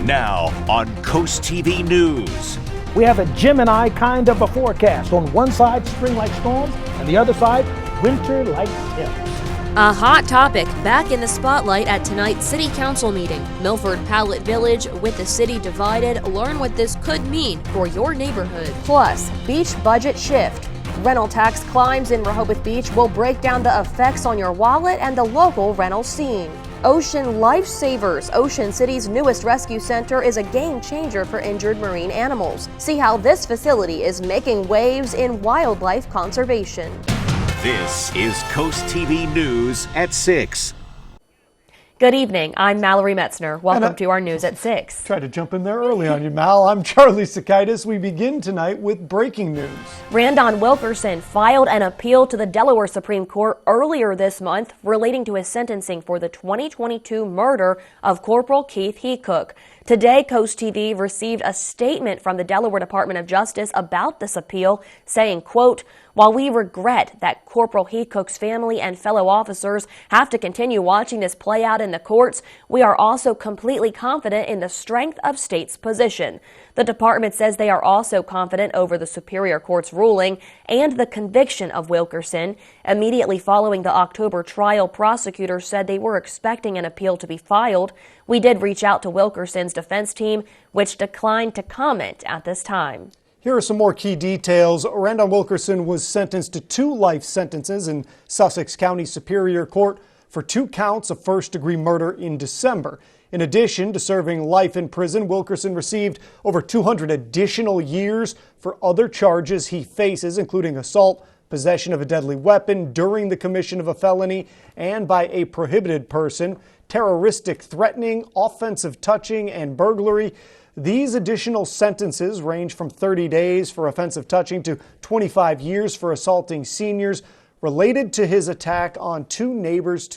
Now on CoastTV News. We have a Gemini kind of a forecast. On one side, spring-like storms, and the other side, winter-like temps. A hot topic back in the spotlight at tonight's City Council meeting. Milford Pallet Village, with the city divided, learn what this could mean for your neighborhood. Plus, beach budget shift. Rental tax climbs in Rehoboth Beach will break down the effects on your wallet and the local rental scene. Ocean Lifesavers, Ocean City's newest rescue center, is a game changer for injured marine animals. See how this facility is making waves in wildlife conservation. This is CoastTV News at 6. Good evening. I'm Mallory Metzner. Welcome to our News at 6. Try to jump in there early on you, Mal. I'm Charlie Sakaitis. We begin tonight with breaking news. Randon Wilkerson filed an appeal to the Delaware Supreme Court earlier this month relating to his sentencing for the 2022 murder of Corporal Keith Hecook. Today, CoastTV received a statement from the Delaware Department of Justice about this appeal, saying, quote, "While we regret that Corporal Hecook's family and fellow officers have to continue watching this play out in the courts, we are also completely confident in the strength of state's position." The department says they are also confident over the Superior Court's ruling and the conviction of Wilkerson. Immediately following the October trial, prosecutors said they were expecting an appeal to be filed. We did reach out to Wilkerson's defense team, which declined to comment at this time. Here are some more key details. Randon Wilkerson was sentenced to 2 life sentences in Sussex County Superior Court for 2 counts of first-degree murder in December. In addition to serving life in prison, Wilkerson received over 200 additional years for other charges he faces, including assault, possession of a deadly weapon during the commission of a felony and by a prohibited person, terroristic threatening, offensive touching, and burglary. These additional sentences range from 30 days for offensive touching to 25 years for assaulting seniors related to his attack on 2 neighbors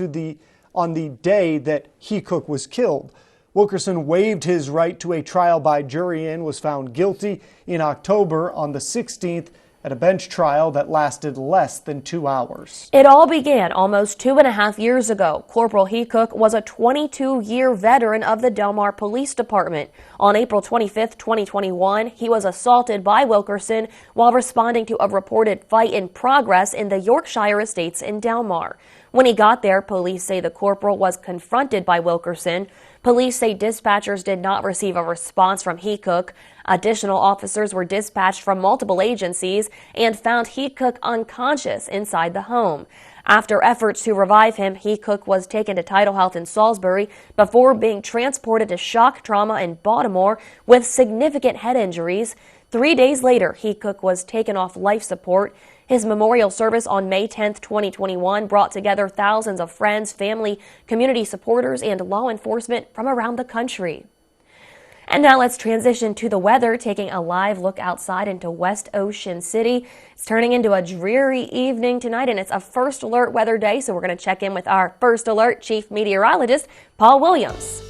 on the day that Hecook was killed. Wilkerson waived his right to a trial by jury and was found guilty in October on the 16th at a bench trial that lasted less than 2 hours. It all began almost 2.5 years ago. Corporal Hecook was a 22-year veteran of the Del Mar Police Department. On April 25, 2021, he was assaulted by Wilkerson while responding to a reported fight in progress in the Yorkshire Estates in Del Mar. When he got there, police say the corporal was confronted by Wilkerson. Police say dispatchers did not receive a response from Hecook. Additional officers were dispatched from multiple agencies and found Hecook unconscious inside the home. After efforts to revive him, Hecook was taken to Tidal Health in Salisbury before being transported to shock trauma in Baltimore with significant head injuries. 3 days later, Hecook was taken off life support. His memorial service on May 10, 2021 brought together thousands of friends, family, community supporters, and law enforcement from around the country. And now let's transition to the weather, taking a live look outside into West Ocean City. It's turning into a dreary evening tonight, and it's a first alert weather day, so we're going to check in with our first alert chief meteorologist, Paul Williams.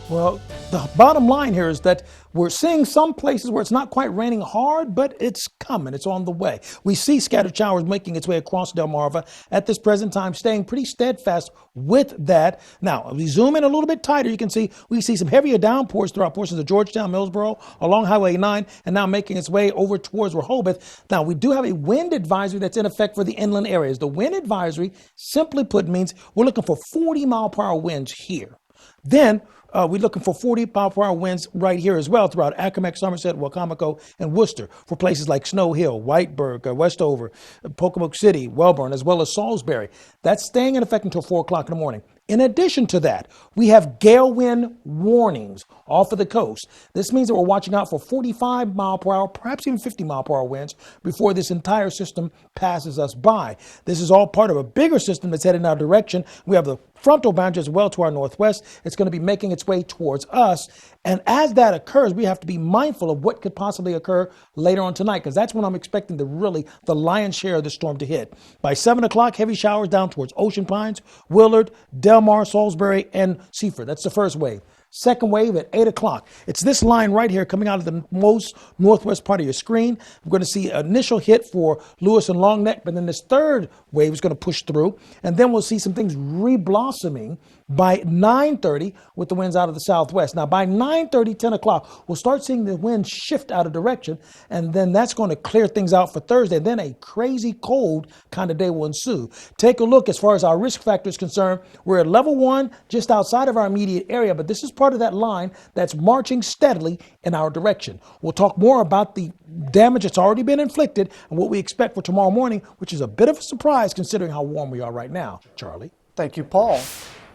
Well, the bottom line here is that we're seeing some places where it's not quite raining hard, but it's coming. It's on the way. We see scattered showers making its way across Delmarva at this present time, staying pretty steadfast with that. Now, if we zoom in a little bit tighter, you can see we see some heavier downpours throughout portions of Georgetown, Millsboro, along Highway 9, and now making its way over towards Rehoboth. Now, we do have a wind advisory that's in effect for the inland areas. The wind advisory, simply put, means we're looking for 40-mile-per-hour winds here. Then we're looking for 40-mile-per-hour winds right here as well throughout Accomack, Somerset, Wacomico, and Worcester for places like Snow Hill, Whiteburg, Westover, Pocomoke City, Wellborn, as well as Salisbury. That's staying in effect until 4 o'clock in the morning. In addition to that, we have gale wind warnings off of the coast. This means that we're watching out for 45-mile-per-hour, perhaps even 50-mile-per-hour winds before this entire system passes us by. This is all part of a bigger system that's headed in our direction. We have the frontal boundary as well to our northwest. It's going to be making its way towards us. And as that occurs, we have to be mindful of what could possibly occur later on tonight, because that's when I'm expecting the lion's share of the storm to hit. By 7 o'clock, heavy showers down towards Ocean Pines, Willard, Del Mar, Salisbury, and Seaford. That's the first wave. Second wave at 8 o'clock. It's this line right here coming out of the most northwest part of your screen. We're going to see an initial hit for Lewis and Long Neck, but then this third wave is going to push through, and then we'll see some things reblossoming by 9:30 with the winds out of the southwest. Now by 9:30, 10 o'clock, we'll start seeing the wind shift out of direction, and then that's going to clear things out for Thursday. Then a crazy cold kind of day will ensue. Take a look as far as our risk factor is concerned. We're at level 1, just outside of our immediate area, but this is part of that line that's marching steadily in our direction. We'll talk more about the damage that's already been inflicted and what we expect for tomorrow morning, which is a bit of a surprise considering how warm we are right now. Charlie. Thank you, Paul.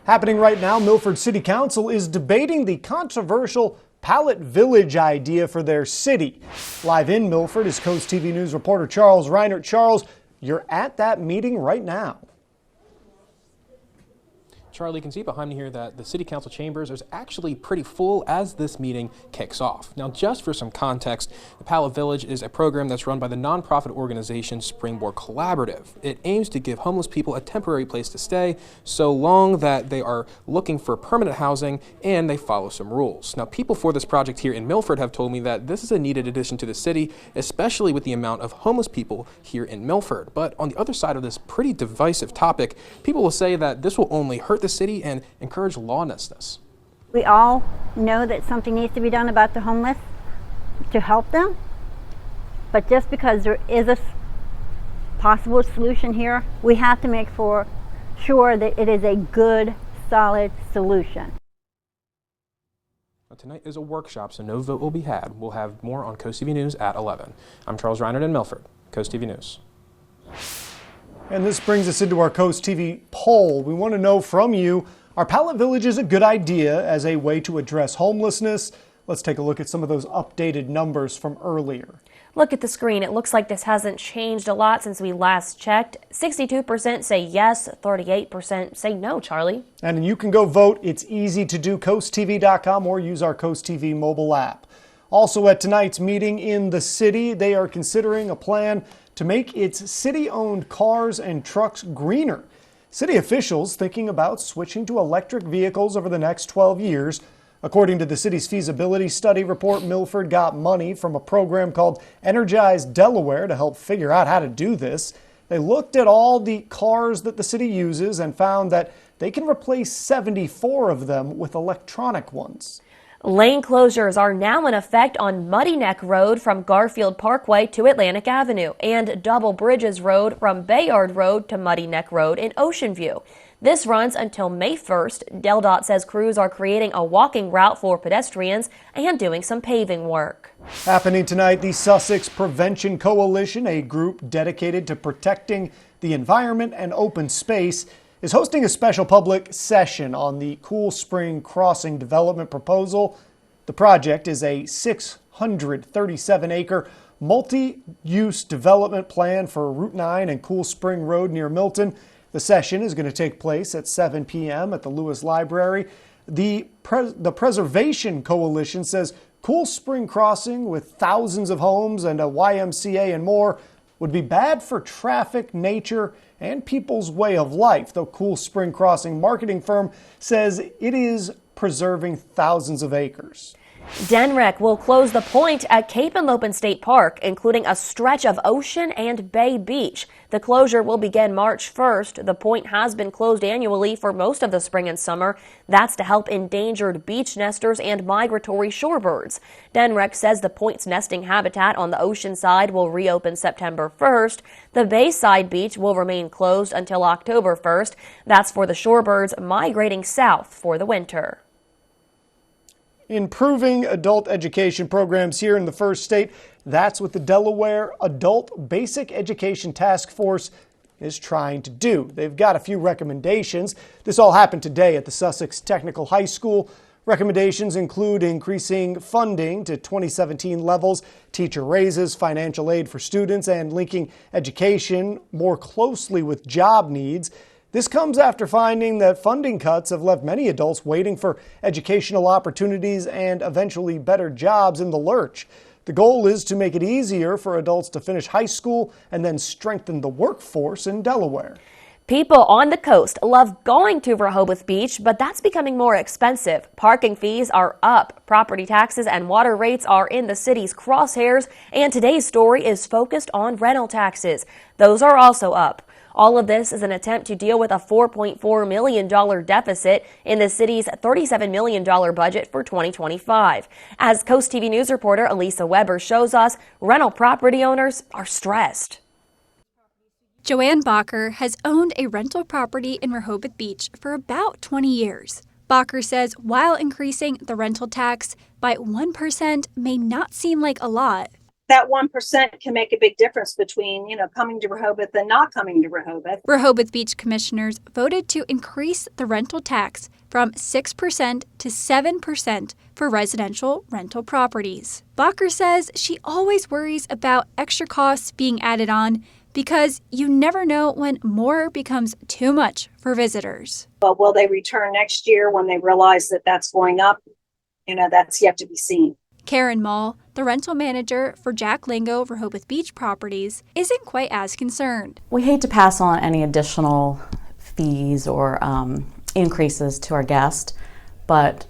Happening right now, Milford City Council is debating the controversial Pallet Village idea for their city. Live in Milford is Coast TV News reporter Charles Reinert. Charles, you're at that meeting right now. Charlie, you can see behind me here that the City Council chambers is actually pretty full as this meeting kicks off. Now, just for some context, the Pallet Village is a program that's run by the nonprofit organization Springboard Collaborative. It aims to give homeless people a temporary place to stay so long that they are looking for permanent housing and they follow some rules. Now, people for this project here in Milford have told me that this is a needed addition to the city, especially with the amount of homeless people here in Milford. But on the other side of this pretty divisive topic, people will say that this will only hurt the city and encourage lawlessness. We all know that something needs to be done about the homeless to help them, but just because there is a possible solution here, we have to make sure that it is a good, solid solution. Tonight is a workshop, so no vote will be had. We'll have more on Coast TV News at 11. I'm Charles Reinert in Milford, Coast TV News. And this brings us into our Coast TV poll. We want to know from you, are pallet villages a good idea as a way to address homelessness? Let's take a look at some of those updated numbers from earlier. Look at the screen. It looks like this hasn't changed a lot since we last checked. 62% say yes, 38% say no, Charlie. And you can go vote. It's easy to do, coasttv.com, or use our Coast TV mobile app. Also at tonight's meeting in the city, they are considering a plan to make its city-owned cars and trucks greener. City officials thinking about switching to electric vehicles over the next 12 years. According to the city's feasibility study report, Milford got money from a program called Energize Delaware to help figure out how to do this. They looked at all the cars that the city uses and found that they can replace 74 of them with electronic ones. Lane closures are now in effect on Muddy Neck Road from Garfield Parkway to Atlantic Avenue and Double Bridges Road from Bayard Road to Muddy Neck Road in Ocean View. This runs until May 1st. DelDOT says crews are creating a walking route for pedestrians and doing some paving work. Happening tonight, the Sussex Prevention Coalition, a group dedicated to protecting the environment and open space, is hosting a special public session on the Cool Spring Crossing development proposal. The project is a 637-acre multi-use development plan for Route 9 and Cool Spring Road near Milton. The session is going to take place at 7 p.m. at the Lewis Library. The Preservation Coalition says Cool Spring Crossing, with thousands of homes and a YMCA and more, would be bad for traffic, nature, and people's way of life. The Cool Spring Crossing marketing firm says it is preserving thousands of acres. DenRec will close the point at Cape and Lopin State Park, including a stretch of ocean and bay beach. The closure will begin March 1st. The point has been closed annually for most of the spring and summer. That's to help endangered beach nesters and migratory shorebirds. DenRec says the point's nesting habitat on the ocean side will reopen September 1st. The bayside beach will remain closed until October 1st. That's for the shorebirds migrating south for the winter. Improving adult education programs here in the First State. That's what the Delaware Adult Basic Education Task Force is trying to do. They've got a few recommendations. This all happened today at the Sussex Technical High School. Recommendations include increasing funding to 2017 levels, teacher raises, financial aid for students, and linking education more closely with job needs. This comes after finding that funding cuts have left many adults waiting for educational opportunities and eventually better jobs in the lurch. The goal is to make it easier for adults to finish high school and then strengthen the workforce in Delaware. People on the coast love going to Rehoboth Beach, but that's becoming more expensive. Parking fees are up, property taxes and water rates are in the city's crosshairs, and today's story is focused on rental taxes. Those are also up. All of this is an attempt to deal with a $4.4 million deficit in the city's $37 million budget for 2025. As Coast TV News reporter Elisa Weber shows us, rental property owners are stressed. Joanne Bacher has owned a rental property in Rehoboth Beach for about 20 years. Bacher says while increasing the rental tax by 1% may not seem like a lot. That 1% can make a big difference between, coming to Rehoboth and not coming to Rehoboth. Rehoboth Beach commissioners voted to increase the rental tax from 6% to 7% for residential rental properties. Bacher says she always worries about extra costs being added on because you never know when more becomes too much for visitors. But will they return next year when they realize that that's going up? That's yet to be seen. Karen Mall, the rental manager for Jack Lingo Rehoboth Beach Properties, isn't quite as concerned. We hate to pass on any additional fees or increases to our guests, but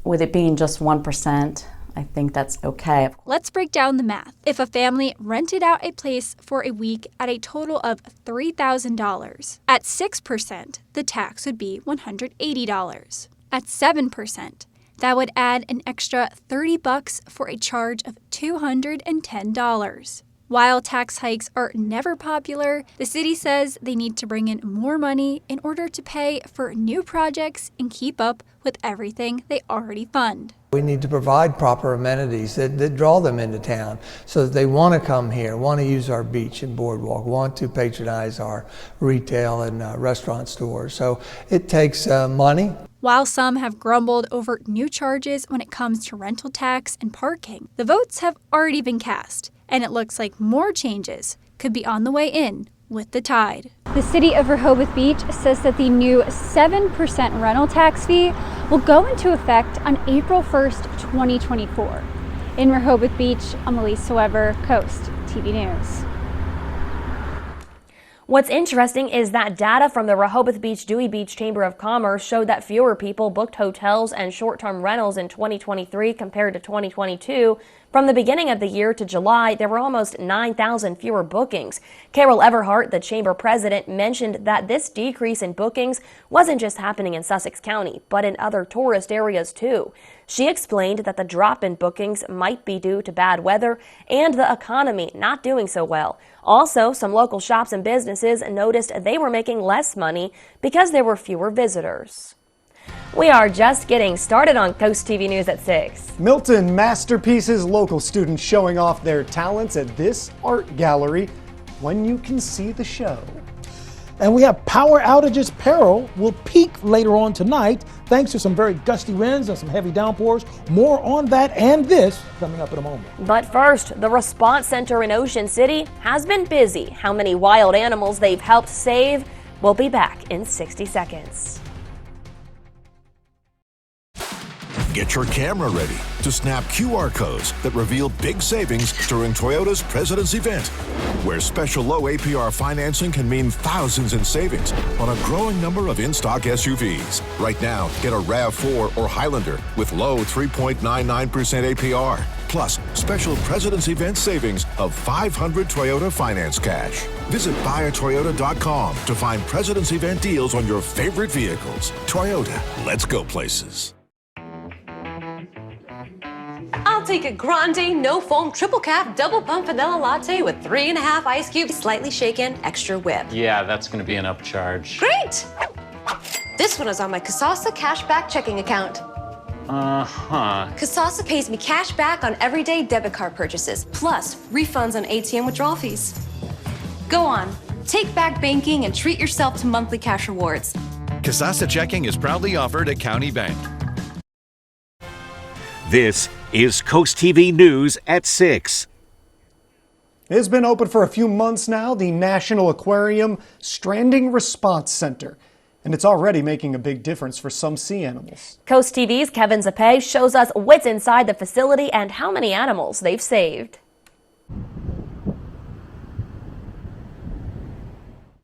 with it being just 1%, I think that's okay. Let's break down the math. If a family rented out a place for a week at a total of $3,000, at 6%, the tax would be $180. At 7%, that would add an extra $30 for a charge of $210. While tax hikes are never popular, the city says they need to bring in more money in order to pay for new projects and keep up with everything they already fund. We need to provide proper amenities that draw them into town so that they want to come here, want to use our beach and boardwalk, want to patronize our retail and restaurant stores. So it takes money. While some have grumbled over new charges when it comes to rental tax and parking, the votes have already been cast, and it looks like more changes could be on the way in with the tide. The city of Rehoboth Beach says that the new 7% rental tax fee will go into effect on April 1st, 2024. In Rehoboth Beach, I'm Elisa Weber, Coast TV News. What's interesting is that data from the Rehoboth Beach Dewey Beach Chamber of Commerce showed that fewer people booked hotels and short-term rentals in 2023 compared to 2022. From the beginning of the year to July, there were almost 9,000 fewer bookings. Carol Everhart, the chamber president, mentioned that this decrease in bookings wasn't just happening in Sussex County, but in other tourist areas too. She explained that the drop in bookings might be due to bad weather and the economy not doing so well. Also, some local shops and businesses noticed they were making less money because there were fewer visitors. We are just getting started on Coast TV News at 6. Milton Masterpieces, local students showing off their talents at this art gallery when you can see the show. And we have power outages peril will peak later on tonight thanks to some very gusty winds and some heavy downpours. More on that and this coming up in a moment. But first, the response center in Ocean City has been busy. How many wild animals they've helped save? We'll be back in 60 seconds. Get your camera ready to snap QR codes that reveal big savings during Toyota's President's Event, where special low APR financing can mean thousands in savings on a growing number of in-stock SUVs. Right now, get a RAV4 or Highlander with low 3.99% APR, plus special President's Event savings of $500 Toyota finance cash. Visit buyatoyota.com to find President's Event deals on your favorite vehicles. Toyota, let's go places. I'll take a grande, no foam, triple cap, double pump vanilla latte with 3.5 ice cubes, slightly shaken, extra whip. Yeah, that's gonna be an upcharge. Great! This one is on my Kasasa cashback checking account. Kasasa pays me cash back on everyday debit card purchases, plus refunds on ATM withdrawal fees. Go on, take back banking and treat yourself to monthly cash rewards. Kasasa checking is proudly offered at County Bank. This is Coast TV News at 6. It's been open for a few months now, the National Aquarium Stranding Response Center. And it's already making a big difference for some sea animals. Coast TV's Kevin Zappe shows us what's inside the facility and how many animals they've saved.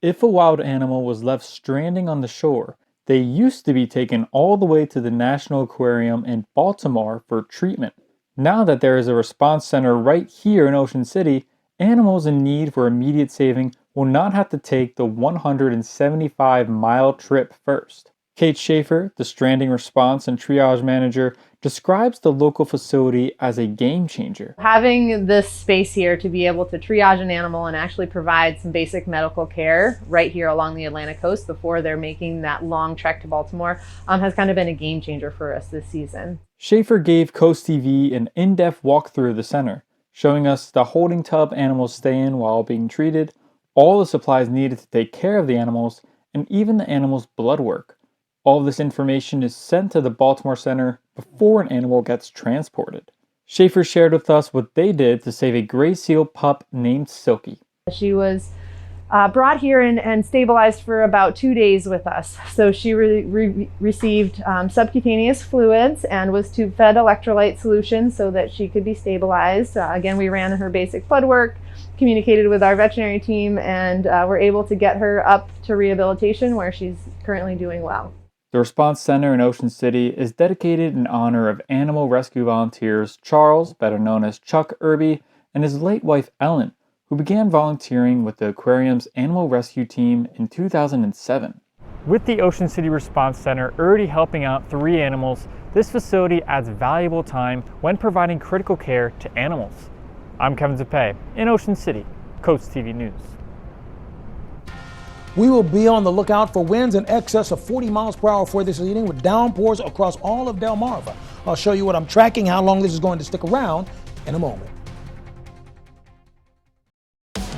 If a wild animal was left stranding on the shore, they used to be taken all the way to the National Aquarium in Baltimore for treatment. Now that there is a response center right here in Ocean City, animals in need for immediate saving will not have to take the 175-mile trip first. Kate Schaefer, the stranding response and triage manager, describes the local facility as a game changer. Having this space here to be able to triage an animal and actually provide some basic medical care right here along the Atlantic coast before they're making that long trek to Baltimore has kind of been a game changer for us this season. Schaefer gave CoastTV an in-depth walkthrough of the center, showing us the holding tub animals stay in while being treated, all the supplies needed to take care of the animals, and even the animals' blood work. All of this information is sent to the Baltimore Center before an animal gets transported. Schaefer shared with us what they did to save a gray seal pup named Silky. She was brought here and stabilized for about 2 days with us. So she received subcutaneous fluids and was tube-fed electrolyte solution so that she could be stabilized. Again, we ran her basic blood work, communicated with our veterinary team, and were able to get her up to rehabilitation where she's currently doing well. The Response Center in Ocean City is dedicated in honor of animal rescue volunteers Charles, better known as Chuck Irby, and his late wife Ellen, who began volunteering with the aquarium's animal rescue team in 2007. With the Ocean City Response Center already helping out 3 animals, this facility adds valuable time when providing critical care to animals. I'm Kevin Zappe in Ocean City, CoastTV News. We will be on the lookout for winds in excess of 40 miles per hour for this evening with downpours across all of Delmarva. I'll show you what I'm tracking, how long this is going to stick around in a moment.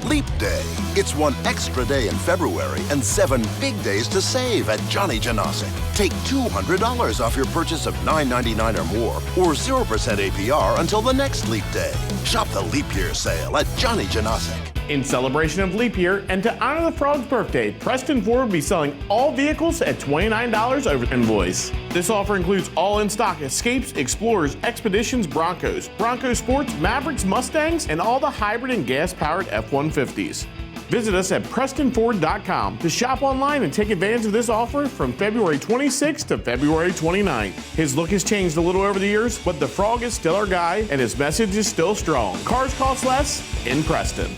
Leap Day. It's one extra day in February and 7 big days to save at Johnny Janosic. Take $200 off your purchase of $9.99 or more, or 0% APR until the next Leap Day. Shop the Leap Year sale at Johnny Janosic. In celebration of Leap Year and to honor the frog's birthday, Preston Ford will be selling all vehicles at $29 over invoice. This offer includes all in-stock Escapes, Explorers, Expeditions, Broncos, Bronco Sports, Mavericks, Mustangs, and all the hybrid and gas-powered F-150s. Visit us at PrestonFord.com to shop online and take advantage of this offer from February 26th to February 29th. His look has changed a little over the years, but the frog is still our guy and his message is still strong. Cars cost less in Preston.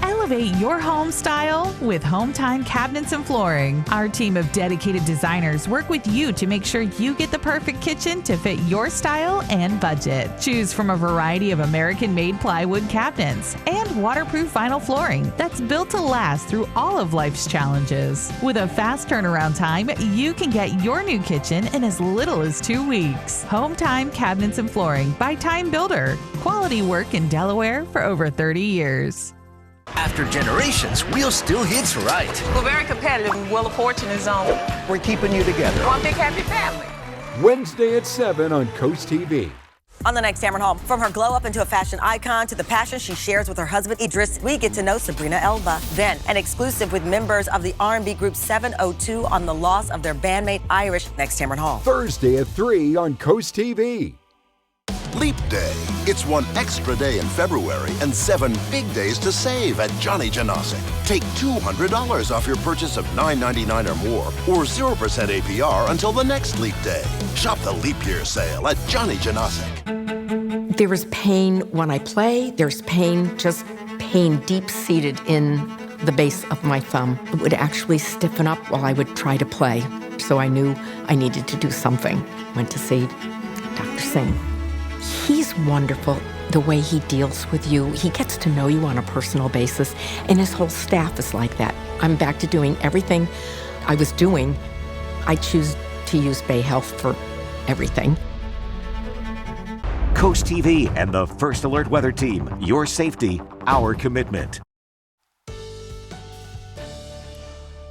Elevate your home style with Home Time Cabinets and Flooring. Our team of dedicated designers work with you to make sure you get the perfect kitchen to fit your style and budget. Choose from a variety of American-made plywood cabinets and waterproof vinyl flooring that's built to last through all of life's challenges. With a fast turnaround time, you can get your new kitchen in as little as 2 weeks. Home Time Cabinets and Flooring by Time Builder. Quality work in Delaware for over 30 years. After generations, Wheel still hits right. We're very competitive and Wheel of Fortune is on. We're keeping you together. One big happy family. Wednesday at 7 on CoastTV. On the next Tamron Hall, from her glow up into a fashion icon to the passion she shares with her husband Idris, we get to know Sabrina Elba. Then, an exclusive with members of the R&B group 702 on the loss of their bandmate Irish. Next Tamron Hall. Thursday at 3 on CoastTV. Leap Day. It's one extra day in February and 7 big days to save at Johnny Janosic. Take $200 off your purchase of $9.99 or more, or 0% APR until the next Leap Day. Shop the Leap Year sale at Johnny Janosic. There is pain when I play. There's pain, just pain deep-seated in the base of my thumb. It would actually stiffen up while I would try to play. So I knew I needed to do something. Went to see Dr. Singh. He's wonderful the way he deals with you. He gets to know you on a personal basis, and his whole staff is like that. I'm back to doing everything I was doing. I choose to use Bay Health for everything. Coast TV and the First Alert Weather Team. Your safety, our commitment.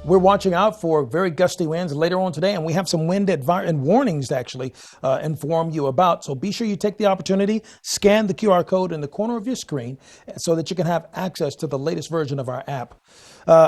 We're watching out for very gusty winds later on today, and we have some wind and warnings to actually inform you about. So be sure you take the opportunity, scan the QR code in the corner of your screen so that you can have access to the latest version of our app.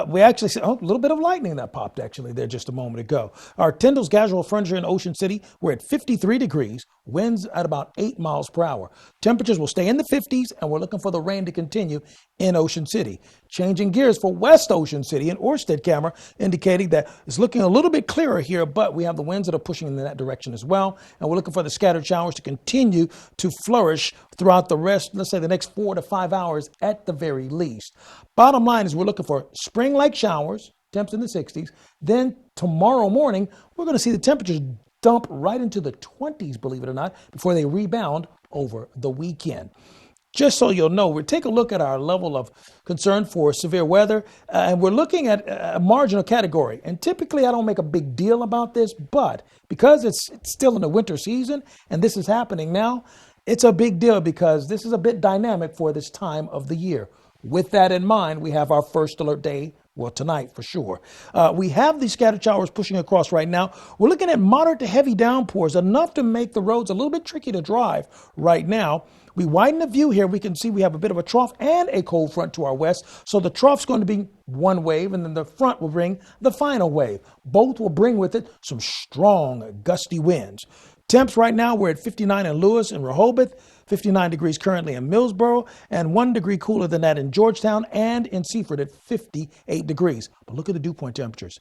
We actually see a little bit of lightning that popped actually there just a moment ago. Our Tyndall's Casual Furniture in Ocean City, we're at 53 degrees, winds at about 8 miles per hour. Temperatures will stay in the 50s, and we're looking for the rain to continue in Ocean City. Changing gears for West Ocean City in Orsted Camera, indicating that it's looking a little bit clearer here, but we have the winds that are pushing in that direction as well. And we're looking for the scattered showers to continue to flourish throughout the rest, let's say the next 4 to 5 hours at the very least. Bottom line is we're looking for spring-like showers, temps in the 60s. Then tomorrow morning, we're going to see the temperatures dump right into the 20s, believe it or not, before they rebound over the weekend. Just so you'll know, we'll take a look at our level of concern for severe weather, and we're looking at a marginal category. And typically, I don't make a big deal about this, but because it's still in the winter season and this is happening now, it's a big deal because this is a bit dynamic for this time of the year. With that in mind, we have our first alert day. Well, tonight for sure. We have these scattered showers pushing across right now. We're looking at moderate to heavy downpours, enough to make the roads a little bit tricky to drive right now. We widen the view here. We can see we have a bit of a trough and a cold front to our west. So the trough's going to be one wave, and then the front will bring the final wave. Both will bring with it some strong, gusty winds. Temps right now, we're at 59 in Lewis and Rehoboth, 59 degrees currently in Millsboro, and 1 degree cooler than that in Georgetown and in Seaford at 58 degrees. But look at the dew point temperatures,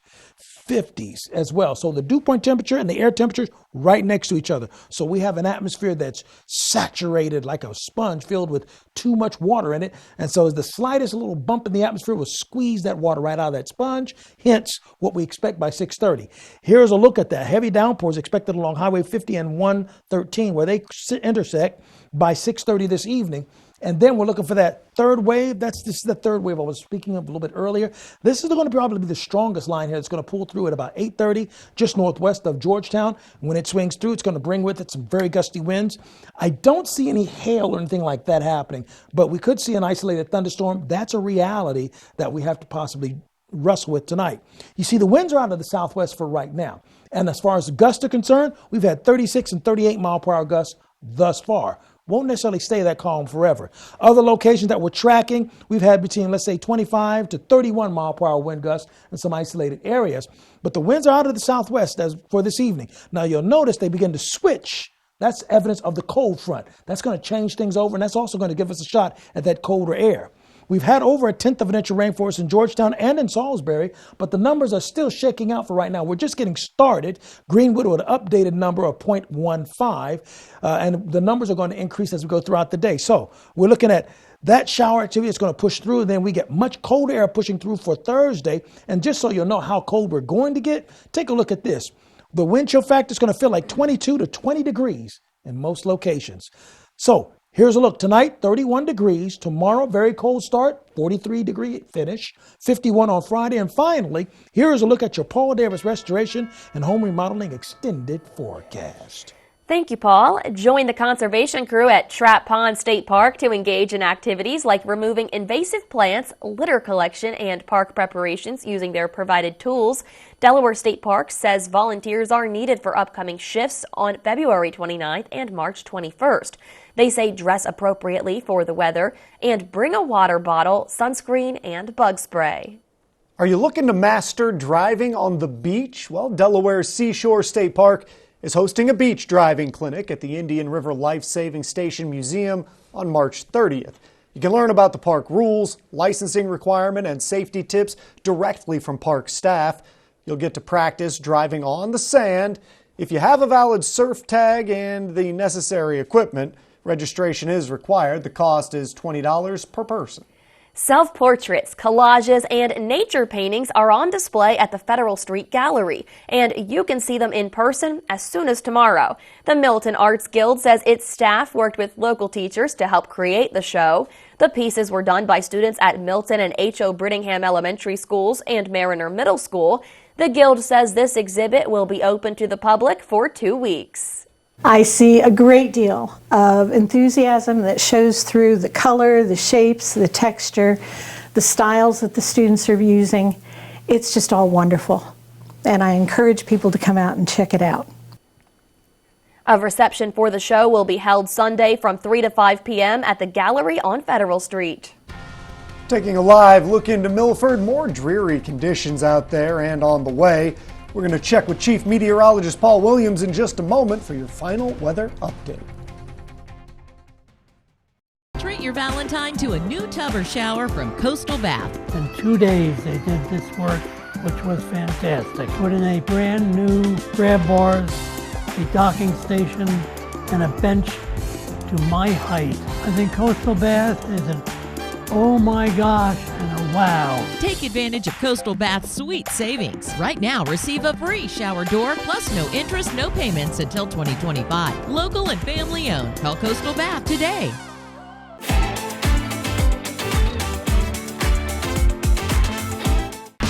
50s as well. So the dew point temperature and the air temperatures right next to each other. So we have an atmosphere that's saturated like a sponge filled with too much water in it. And so the slightest little bump in the atmosphere will squeeze that water right out of that sponge, hence what we expect by 6:30. Here's a look at that. Heavy downpours expected along Highway 50 and 113 where they intersect by 6:30 this evening. And then we're looking for that third wave. This is the third wave I was speaking of a little bit earlier. This is going to probably be the strongest line here. It's going to pull through at about 8:30, just northwest of Georgetown. When it swings through, it's going to bring with it some very gusty winds. I don't see any hail or anything like that happening, but we could see an isolated thunderstorm. That's a reality that we have to possibly wrestle with tonight. You see, the winds are out of the southwest for right now. And as far as the gusts are concerned, we've had 36 and 38 mile per hour gusts thus far. Won't necessarily stay that calm forever. Other locations that we're tracking, we've had between, let's say, 25 to 31 mile per hour wind gusts in some isolated areas. But the winds are out of the southwest for this evening. Now, you'll notice they begin to switch. That's evidence of the cold front. That's going to change things over, and that's also going to give us a shot at that colder air. We've had over 1/10 of an inch of rainforest in Georgetown and in Salisbury, but the numbers are still shaking out for right now. We're just getting started. Greenwood with an updated number of 0.15, and the numbers are going to increase as we go throughout the day. So we're looking at that shower activity. It's going to push through, and then we get much colder air pushing through for Thursday. And just so you'll know how cold we're going to get, take a look at this. The wind chill factor is going to feel like 22 to 20 degrees in most locations. So here's a look. Tonight, 31 degrees. Tomorrow, very cold start, 43-degree finish, 51 on Friday. And finally, here's a look at your Paul Davis Restoration and Home Remodeling Extended Forecast. Thank you, Paul. Join the conservation crew at Trap Pond State Park to engage in activities like removing invasive plants, litter collection, and park preparations using their provided tools. Delaware State Park says volunteers are needed for upcoming shifts on February 29th and March 21st. They say dress appropriately for the weather and bring a water bottle, sunscreen, and bug spray. Are you looking to master driving on the beach? Well, Delaware's Seashore State Park is hosting a beach driving clinic at the Indian River Life Saving Station Museum on March 30th. You can learn about the park rules, licensing requirement, and safety tips directly from park staff. You'll get to practice driving on the sand. If you have a valid surf tag and the necessary equipment, registration is required. The cost is $20 per person. Self-portraits, collages, and nature paintings are on display at the Federal Street Gallery, and you can see them in person as soon as tomorrow. The Milton Arts Guild says its staff worked with local teachers to help create the show. The pieces were done by students at Milton and H.O. Brittingham Elementary Schools and Mariner Middle School. The Guild says this exhibit will be open to the public for 2 weeks. I see a great deal of enthusiasm that shows through the color, the shapes, the texture, the styles that the students are using. It's just all wonderful. And I encourage people to come out and check it out. A reception for the show will be held Sunday from 3 to 5 p.m. at the gallery on Federal Street. Taking a live look into Milford, more dreary conditions out there and on the way. We're going to check with Chief Meteorologist Paul Williams in just a moment for your final weather update. Treat your Valentine to a new tub or shower from Coastal Bath. In 2 days they did this work which was fantastic. Put in a brand new grab bars, a docking station, and a bench to my height. I think Coastal Bath is an oh my gosh and a wow. Take advantage of Coastal Bath's sweet savings. Right now, receive a free shower door plus no interest, no payments until 2025. Local and family owned. Call Coastal Bath today.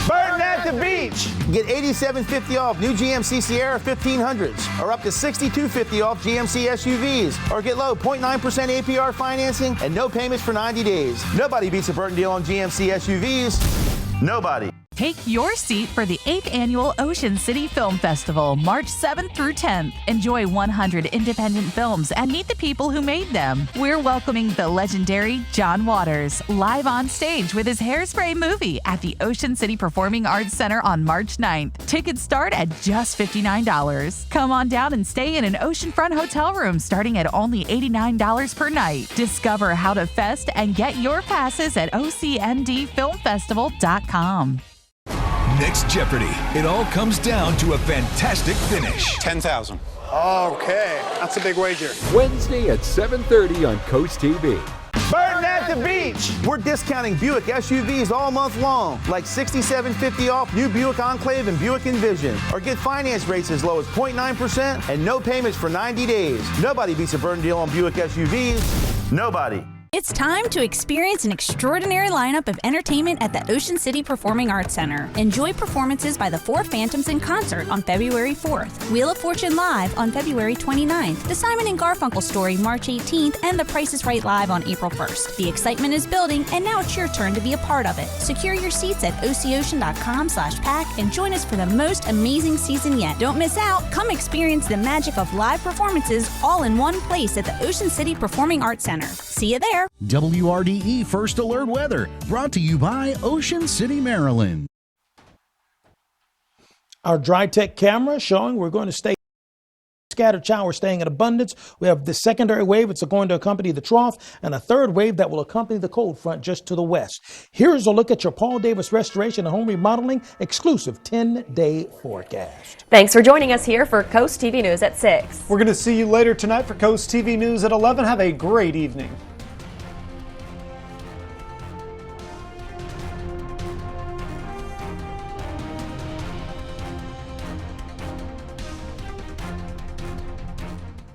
Burton at the beach. Get $87.50 off new GMC Sierra 1500s, or up to $62.50 off GMC SUVs, or get low 0.9% APR financing and no payments for 90 days. Nobody beats a Burton deal on GMC SUVs. Nobody. Take your seat for the 8th Annual Ocean City Film Festival, March 7th through 10th. Enjoy 100 independent films and meet the people who made them. We're welcoming the legendary John Waters, live on stage with his Hairspray movie at the Ocean City Performing Arts Center on March 9th. Tickets start at just $59. Come on down and stay in an oceanfront hotel room starting at only $89 per night. Discover how to fest and get your passes at ocndfilmfestival.com. Next Jeopardy! It all comes down to a fantastic finish. 10,000. Okay, that's a big wager. Wednesday at 7:30 on Coast TV. Burton at the beach. We're discounting Buick SUVs all month long, like $67.50 off new Buick Enclave and Buick Envision, or get finance rates as low as 0.9% and no payments for 90 days. Nobody beats a Burton deal on Buick SUVs. Nobody. It's time to experience an extraordinary lineup of entertainment at the Ocean City Performing Arts Center. Enjoy performances by the Four Phantoms in concert on February 4th, Wheel of Fortune Live on February 29th, The Simon and Garfunkel Story March 18th, and The Price is Right Live on April 1st. The excitement is building, and now it's your turn to be a part of it. Secure your seats at oceocean.com/pack and join us for the most amazing season yet. Don't miss out. Come experience the magic of live performances all in one place at the Ocean City Performing Arts Center. See you there. WRDE First Alert Weather, brought to you by Ocean City, Maryland. Our dry tech camera showing we're going to stay scattered showers staying in abundance. We have the secondary wave. It's going to accompany the trough, and a third wave that will accompany the cold front just to the west. Here's a look at your Paul Davis Restoration and Home Remodeling exclusive 10-day forecast. Thanks for joining us here for Coast TV News at 6. We're going to see you later tonight for Coast TV News at 11. Have a great evening.